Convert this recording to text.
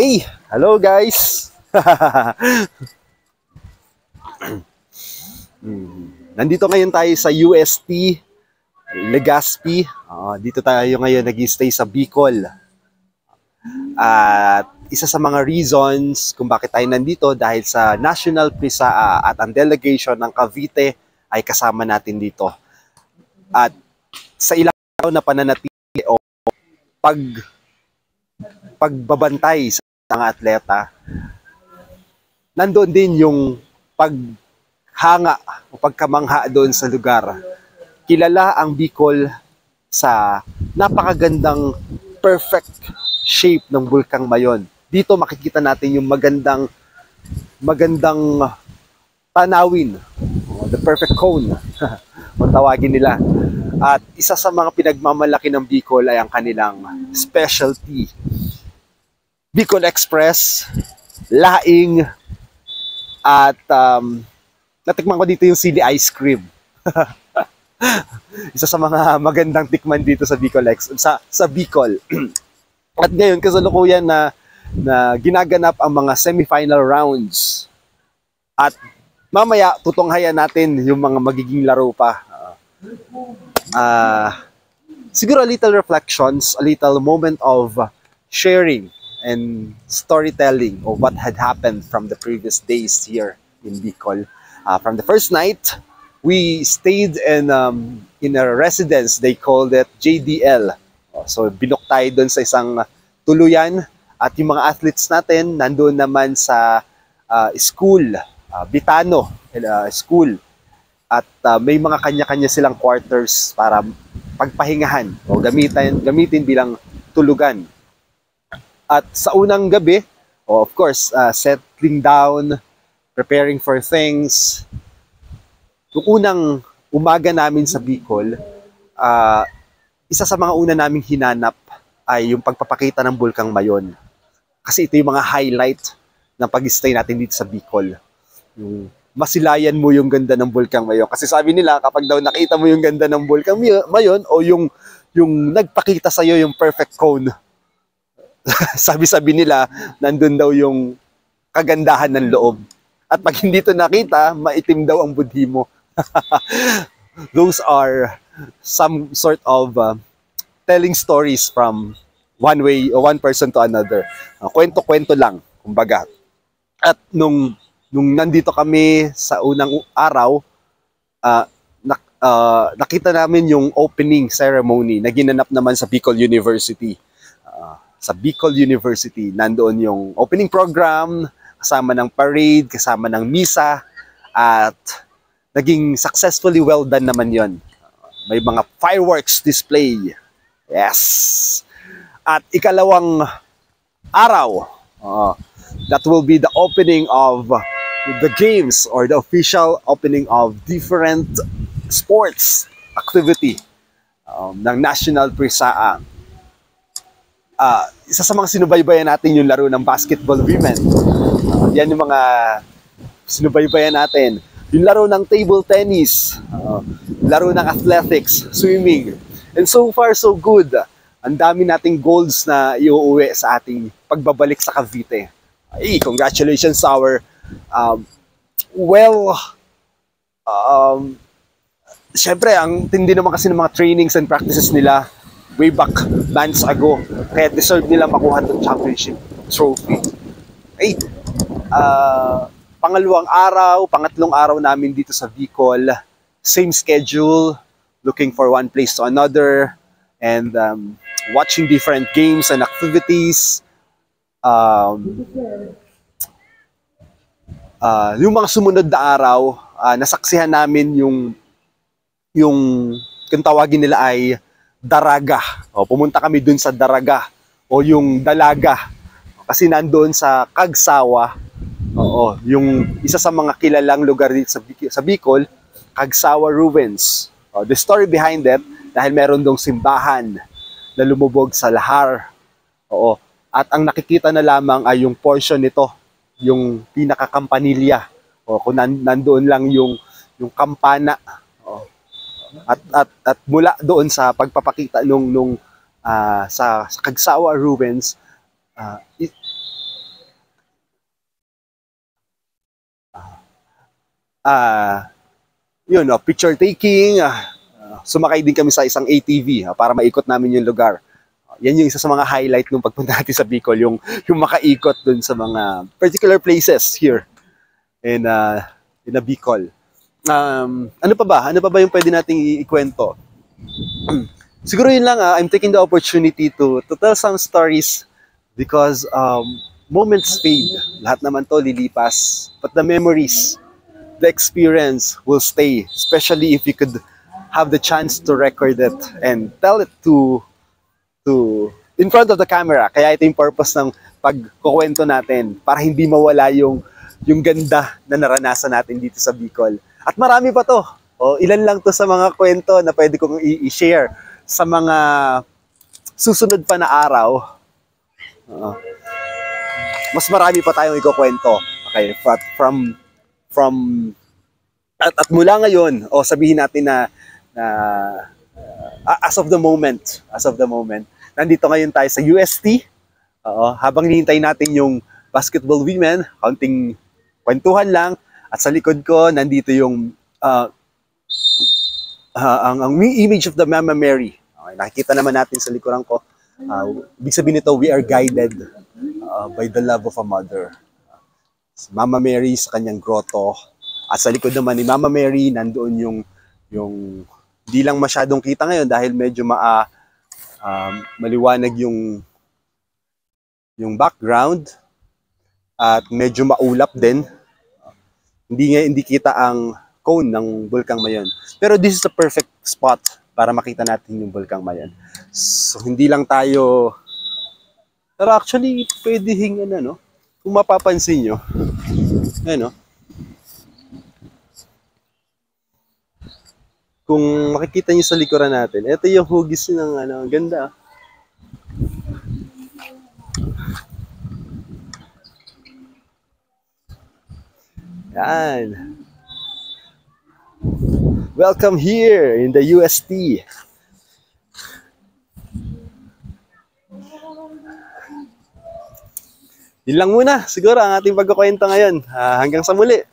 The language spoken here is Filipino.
Hey, hello guys! Nandito ngayon tayo sa UST, Legazpi. Dito tayo ngayon nag-stay sa Bicol. At isa sa mga reasons kung bakit tayo nandito dahil sa National PRISAA at ang delegation ng Cavite ay kasama natin dito. At sa ilang araw na pananatili o pagbabantay sa mga atleta, nandoon din yung paghanga o pagkamangha doon sa lugar. Kilala ang Bicol sa napakagandang perfect shape ng Bulkang Mayon. Dito makikita natin yung magandang tanawin, the perfect cone, kung tawagin nila. At isa sa mga pinagmamalaki ng Bicol ay ang kanilang specialty. Bicol Express, laing, at natikman ko dito yung sili ice cream. Isa sa mga magandang tikman dito sa sa Bicol. At ngayon kasalukuyan na ginaganap ang mga semifinal rounds. At mamaya tutunghayan natin yung mga magiging laro pa. Siguro a little reflections, a little moment of sharing and storytelling of what had happened from the previous days here in Bicol. From the first night, we stayed in a residence. They called it JDL. So binook tayo doon sa isang tuluyan at yung mga athletes natin nandoon naman sa school, Bitano School. At may mga kanya-kanya silang quarters para pagpahingahan o gamitin bilang tulugan. At sa unang gabi, of course, settling down, preparing for things. Yung unang umaga namin sa Bicol, isa sa mga una naming hinanap ay yung pagpapakita ng Bulkang Mayon. Kasi ito yung mga highlight ng pag-stay natin dito sa Bicol. Yung masilayan mo yung ganda ng Bulkang Mayon. Kasi sabi nila, kapag daw nakita mo yung ganda ng Bulkang Mayon o yung nagpakita sa'yo yung perfect cone, sabi nila, nandun daw yung kagandahan ng loob. At pag hindi ito nakita, maitim daw ang budhi mo. Those are some sort of telling stories from one person to another. Kwento-kwento lang, kumbaga. At nung nandito kami sa unang araw, nakita namin yung opening ceremony na ginanap naman sa Bicol University. Sa Bicol University, nandoon yung opening program, kasama ng parade, kasama ng misa, at naging successfully well done naman yon. May mga fireworks display. Yes! At ikalawang araw, that will be the opening of the games or the official opening of different sports activity ng National PRISAA. Isa sa mga sinubaybayan natin yung laro ng basketball women. Yan yung mga sinubaybayan natin. Yung laro ng table tennis, laro ng athletics, swimming. And so far, so good. Ang dami nating goals na iuuwi sa ating pagbabalik sa Cavite. Hey, congratulations sa our syempre, ang tindi naman kasi ng mga trainings and practices nila way back months ago. Kaya deserve nila makuha itong championship trophy. Hey, pangatlong araw namin dito sa Bicol. Same schedule, looking for one place to another, and watching different games and activities. Yung mga sumunod na araw, nasaksihan namin yung kung tawagin nila ay Daraga. Pumunta kami dun sa Daraga o yung Dalaga. Kasi nandoon sa Cagsawa, yung isa sa mga kilalang lugar dito sa Bicol, Cagsawa Ruins. The story behind it, dahil meron dong simbahan na lumubog sa lahar. At ang nakikita na lamang ay yung portion nito, yung pinakakampanilya. Kung nandoon lang yung kampana. At mula doon sa pagpapakita sa Cagsawa Ruins, ah, yun, picture taking, sumakay din kami sa isang ATV para maikot namin yung lugar. Yan yung isa sa mga highlight nung pagpunta natin sa Bicol, yung makaikot dun sa mga particular places here in a Bicol. Ano pa ba? Ano pa ba yung pwede nating ikwento? Siguro yun lang, I'm taking the opportunity to tell some stories because moments fade. Lahat naman to lilipas. But the memories, the experience will stay, especially if you could have the chance to record it and tell it to in front of the camera. Kaya ito yung purpose ng pagkukwento natin para hindi mawala yung ganda na naranasan natin dito sa Bicol. At marami pa to. Ilan lang to sa mga kwento na pwede kong i-share sa mga susunod pa na araw. Mas marami pa tayong ikukwento. Okay, at mula ngayon, sabihin natin na as of the moment, nandito ngayon tayo sa UST. Habang hinihintay natin yung basketball women, kaunting kwentuhan lang. At sa likod ko, nandito yung ang image of the Mama Mary. Okay, nakikita naman natin sa likuran ko. Ibig sabihin nito, we are guided by the love of a mother. Mama Mary sa kanyang grotto. At sa likod naman ni Mama Mary, nandoon yung di lang masyadong kita ngayon dahil medyo maliwanag yung background at medyo maulap din. Hindi kita ang cone ng Bulkang Mayon. Pero this is the perfect spot para makita natin yung Bulkang Mayon. So hindi lang tayo, pero actually pwede hingan kung mapapansin nyo. Kung makikita nyo sa likuran natin, ito yung hugis ng ang ganda. Yan. Welcome here in the UST. Yun lang muna siguro ang ating pagkukwento ngayon. Hanggang sa muli.